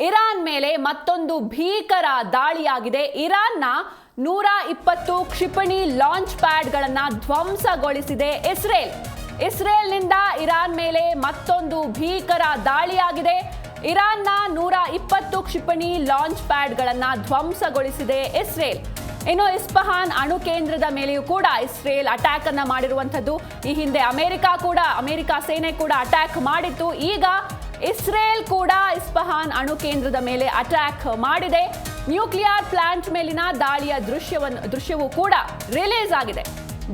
Iran ಮೇಲೆ ಮತ್ತೊಂದು ಭೀಕರ ದಾಳಿಯಾಗಿದೆ. ಇರಾನ್ನ 120 ಕ್ಷಿಪಣಿ ಲಾಂಚ್ ಪ್ಯಾಡ್ಗಳನ್ನು ಧ್ವಂಸಗೊಳಿಸಿದೆ ಇಸ್ರೇಲ್ನಿಂದ ಇರಾನ್ ಮೇಲೆ ಮತ್ತೊಂದು ಭೀಕರ ದಾಳಿಯಾಗಿದೆ. ಇರಾನ್ನ 120 ಕ್ಷಿಪಣಿ ಲಾಂಚ್ ಪ್ಯಾಡ್ಗಳನ್ನು ಧ್ವಂಸಗೊಳಿಸಿದೆ ಇಸ್ರೇಲ್. ಇನ್ನು ಇಸ್ಫಹಾನ್ ಅಣು ಕೇಂದ್ರದ ಮೇಲೆಯೂ ಕೂಡ ಇಸ್ರೇಲ್ ಅಟ್ಯಾಕ್ ಅನ್ನ ಮಾಡಿರುವಂತದ್ದು. ಈ ಹಿಂದೆ ಅಮೆರಿಕ ಸೇನೆ ಕೂಡ ಅಟ್ಯಾಕ್ ಮಾಡಿತ್ತು. ಈಗ ಇಸ್ರೇಲ್ ಕೂಡ ಇಸ್ಫಹಾನ್ ಅಣು ಕೇಂದ್ರದ ಮೇಲೆ ಅಟ್ಯಾಕ್ ಮಾಡಿದೆ. ನ್ಯೂಕ್ಲಿಯರ್ ಪ್ಲಾಂಟ್ ಮೇಲಿನ ದಾಳಿಯ ದೃಶ್ಯವೂ ಕೂಡ ರಿಲೀಸ್ ಆಗಿದೆ.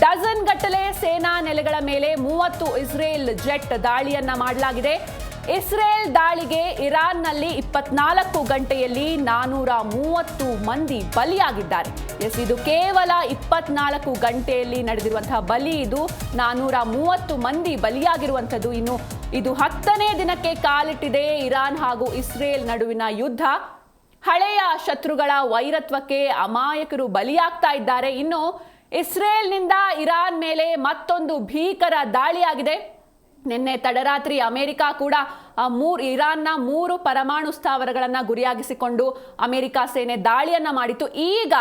ಡಜನ್ ಗಟ್ಟಲೆ ಸೇನಾ ನೆಲೆಗಳ ಮೇಲೆ 30 ಇಸ್ರೇಲ್ ಜೆಟ್ ದಾಳಿಯನ್ನ ಮಾಡಲಾಗಿದೆ. ಇಸ್ರೇಲ್ ದಾಳಿಗೆ ಇರಾನ್ನಲ್ಲಿ 24 ಗಂಟೆಯಲ್ಲಿ 430 ಮಂದಿ ಬಲಿಯಾಗಿದ್ದಾರೆ. ಇದು ಕೇವಲ 24 ಗಂಟೆಯಲ್ಲಿ ನಡೆದಿರುವಂತಹ ಬಲಿ. ಇದು 430 ಮಂದಿ ಬಲಿಯಾಗಿರುವಂಥದ್ದು. ಇನ್ನು ಇದು 10ನೇ ದಿನಕ್ಕೆ ಕಾಲಿಟ್ಟಿದೆ ಇರಾನ್ ಹಾಗೂ ಇಸ್ರೇಲ್ ನಡುವಿನ ಯುದ್ಧ. ಹಳೆಯ ಶತ್ರುಗಳ ವೈರತ್ವಕ್ಕೆ ಅಮಾಯಕರು ಬಲಿಯಾಗ್ತಾ ಇದ್ದಾರೆ. ಇನ್ನು ಇಸ್ರೇಲ್ನಿಂದ ಇರಾನ್ ಮೇಲೆ ಮತ್ತೊಂದು ಭೀಕರ ದಾಳಿಯಾಗಿದೆ. ನಿನ್ನೆ ತಡರಾತ್ರಿ ಅಮೆರಿಕ ಕೂಡ ಇರಾನ್ನ 3 ಪರಮಾಣು ಸ್ಥಾವರಗಳನ್ನು ಗುರಿಯಾಗಿಸಿಕೊಂಡು ಅಮೆರಿಕ ಸೇನೆ ದಾಳಿಯನ್ನ ಮಾಡಿತು. ಈಗ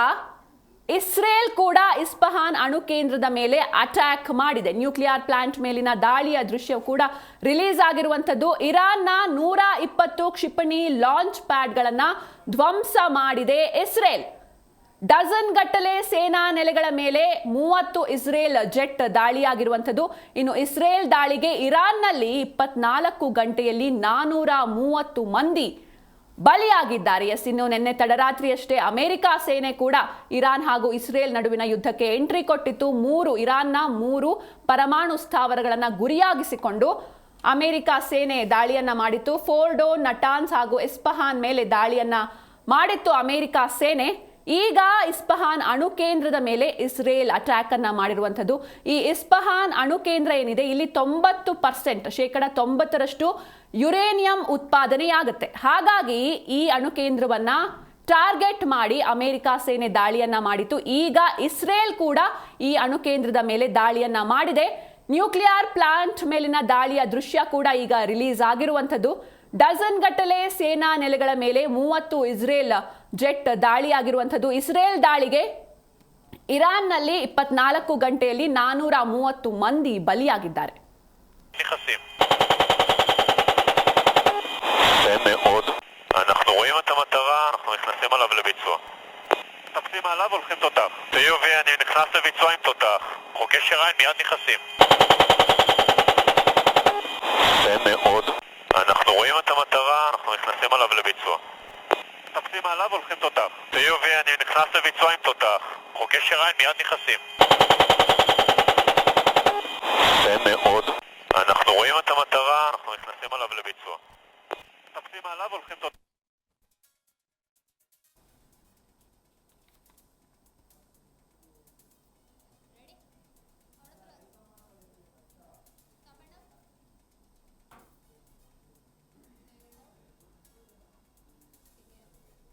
ಇಸ್ರೇಲ್ ಕೂಡ ಇಸ್ಫಹಾನ್ ಅಣು ಕೇಂದ್ರದ ಮೇಲೆ ಅಟ್ಯಾಕ್ ಮಾಡಿದೆ. ನ್ಯೂಕ್ಲಿಯರ್ ಪ್ಲಾಂಟ್ ಮೇಲಿನ ದಾಳಿಯ ದೃಶ್ಯ ಕೂಡ ರಿಲೀಸ್ ಆಗಿರುವಂಥದ್ದು. ಇರಾನ್ನ 120 ಕ್ಷಿಪಣಿ ಲಾಂಚ್ ಪ್ಯಾಡ್ಗಳನ್ನು ಧ್ವಂಸ ಮಾಡಿದೆ ಇಸ್ರೇಲ್. ಡಜನ್ ಗಟ್ಟಲೆ ಸೇನಾ ನೆಲೆಗಳ ಮೇಲೆ 30 ಇಸ್ರೇಲ್ ಜೆಟ್ ದಾಳಿಯಾಗಿರುವಂಥದ್ದು. ಇನ್ನು ಇಸ್ರೇಲ್ ದಾಳಿಗೆ ಇರಾನ್ನಲ್ಲಿ 24 ಗಂಟೆಯಲ್ಲಿ 430 ಮಂದಿ ಬಲಿಯಾಗಿದ್ದಾರೆ. ಇನ್ನು ನಿನ್ನೆ ತಡರಾತ್ರಿಯಷ್ಟೇ ಅಮೆರಿಕ ಸೇನೆ ಕೂಡ ಇರಾನ್ ಹಾಗೂ ಇಸ್ರೇಲ್ ನಡುವಿನ ಯುದ್ಧಕ್ಕೆ ಎಂಟ್ರಿ ಕೊಟ್ಟಿತ್ತು. ಇರಾನ್ನ 3 ಪರಮಾಣು ಸ್ಥಾವರಗಳನ್ನು ಗುರಿಯಾಗಿಸಿಕೊಂಡು ಅಮೆರಿಕ ಸೇನೆ ದಾಳಿಯನ್ನ ಮಾಡಿತ್ತು. ಫೋರ್ಡೋ, ನಟಾನ್ಸ್ ಹಾಗೂ ಇಸ್ಫಹಾನ್ ಮೇಲೆ ದಾಳಿಯನ್ನ ಮಾಡಿತ್ತು ಅಮೆರಿಕ ಸೇನೆ. ಈಗ ಇಸ್ಫಹಾನ್ ಅಣು ಕೇಂದ್ರದ ಮೇಲೆ ಇಸ್ರೇಲ್ ಅಟ್ಯಾಕ್ ಅನ್ನ ಮಾಡಿರುವಂಥದ್ದು. ಈ ಇಸ್ಫಹಾನ್ ಅಣು ಕೇಂದ್ರ ಏನಿದೆ, ಇಲ್ಲಿ 90% ಶೇಕಡ 90ರಷ್ಟು ಯುರೇನಿಯಂ ಉತ್ಪಾದನೆಯಾಗುತ್ತೆ. ಹಾಗಾಗಿ ಈ ಅಣು ಕೇಂದ್ರವನ್ನ ಟಾರ್ಗೆಟ್ ಮಾಡಿ ಅಮೆರಿಕ ಸೇನೆ ದಾಳಿಯನ್ನ ಮಾಡಿತು. ಈಗ ಇಸ್ರೇಲ್ ಕೂಡ ಈ ಅಣು ಕೇಂದ್ರದ ಮೇಲೆ ದಾಳಿಯನ್ನ ಮಾಡಿದೆ. ನ್ಯೂಕ್ಲಿಯರ್ ಪ್ಲಾಂಟ್ ಮೇಲಿನ ದಾಳಿಯ ದೃಶ್ಯ ಕೂಡ ಈಗ ರಿಲೀಸ್ ಆಗಿರುವಂಥದ್ದು. ಡಜನ್ ಗಟ್ಟಲೆ ಸೇನಾ ನೆಲೆಗಳ ಮೇಲೆ 30 ಇಸ್ರೇಲ್ ಜೆಟ್ ದಾಳಿಯಾಗಿರುವಂಥದ್ದು. ಇಸ್ರೇಲ್ ದಾಳಿಗೆ ಇರಾನ್ನಲ್ಲಿ 24 ಗಂಟೆಯಲ್ಲಿ 430 ಮಂದಿ ಬಲಿಯಾಗಿದ್ದಾರೆ. אנחנו רואים את המטרה, אנחנו נכנסים עליו לביצוע. מטפסים עליו, הולכים תותח. חיובי, אני נכנס לביצוע עם תותח. חוגש שריים, מיד נכנסים. מאוד. אנחנו רואים את המטרה, אנחנו נכנסים עליו לביצוע. מטפסים עליו, הולכים תותח. חיובי, אני נכנס לביצוע עם תותח. חוגש שריים, מיד נכנסים. מאוד. אנחנו רואים את המטרה, אנחנו נכנסים עליו לביצוע. מטפסים עליו, הולכים תותח.